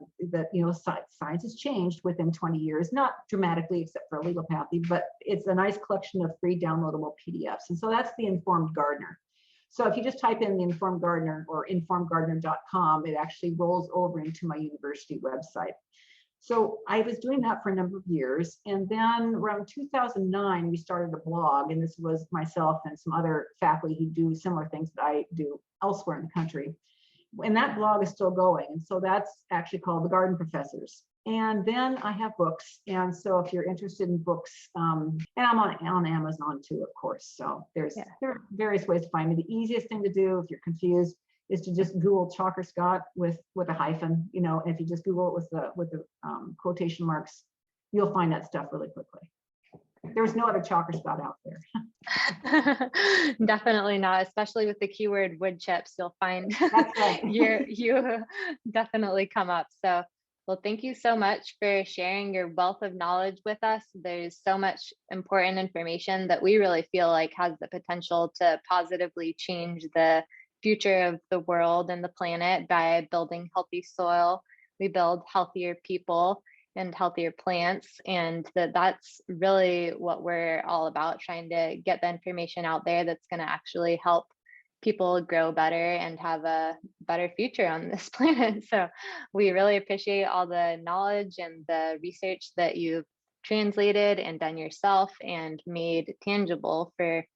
science has changed within 20 years, not dramatically except for allelopathy, but it's a nice collection of free downloadable PDFs. And so that's the Informed Gardener. So if you just type in the Informed Gardener or informedgardener.com, it actually rolls over into my university website. So I was doing that for a number of years. And then around 2009, we started a blog, and this was myself and some other faculty who do similar things that I do elsewhere in the country. And that blog is still going. And so that's actually called The Garden Professors. And then I have books. And so if you're interested in books, and I'm on Amazon too, of course. So there are various ways to find me. The easiest thing to do if you're confused is to just Google Chalker Scott with a hyphen, if you just Google it with the quotation marks, you'll find that stuff really quickly. There's no other Chalker Scott out there. Definitely not, especially with the keyword wood chips. You'll find That's right. you definitely come up. So, Well, thank you so much for sharing your wealth of knowledge with us. There's so much important information that we really feel like has the potential to positively change the future of the world and the planet by building healthy soil. We build healthier people and healthier plants, and that's really what we're all about, trying to get the information out there that's going to actually help people grow better and have a better future on this planet. So we really appreciate all the knowledge and the research that you've translated and done yourself and made tangible for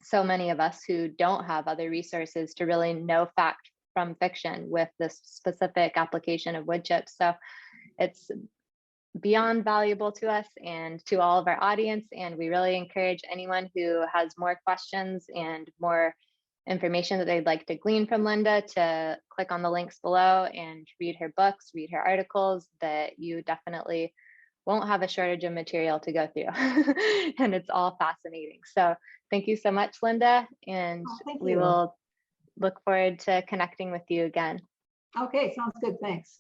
so many of us who don't have other resources to really know fact from fiction with this specific application of wood chips. So it's beyond valuable to us and to all of our audience. And we really encourage anyone who has more questions and more information that they'd like to glean from Linda to click on the links below and read her books, read her articles, that you definitely won't have a shortage of material to go through. And it's all fascinating. So thank you so much, Linda. And Oh, thank we you. will look forward to connecting with you again. Okay, sounds good. Thanks.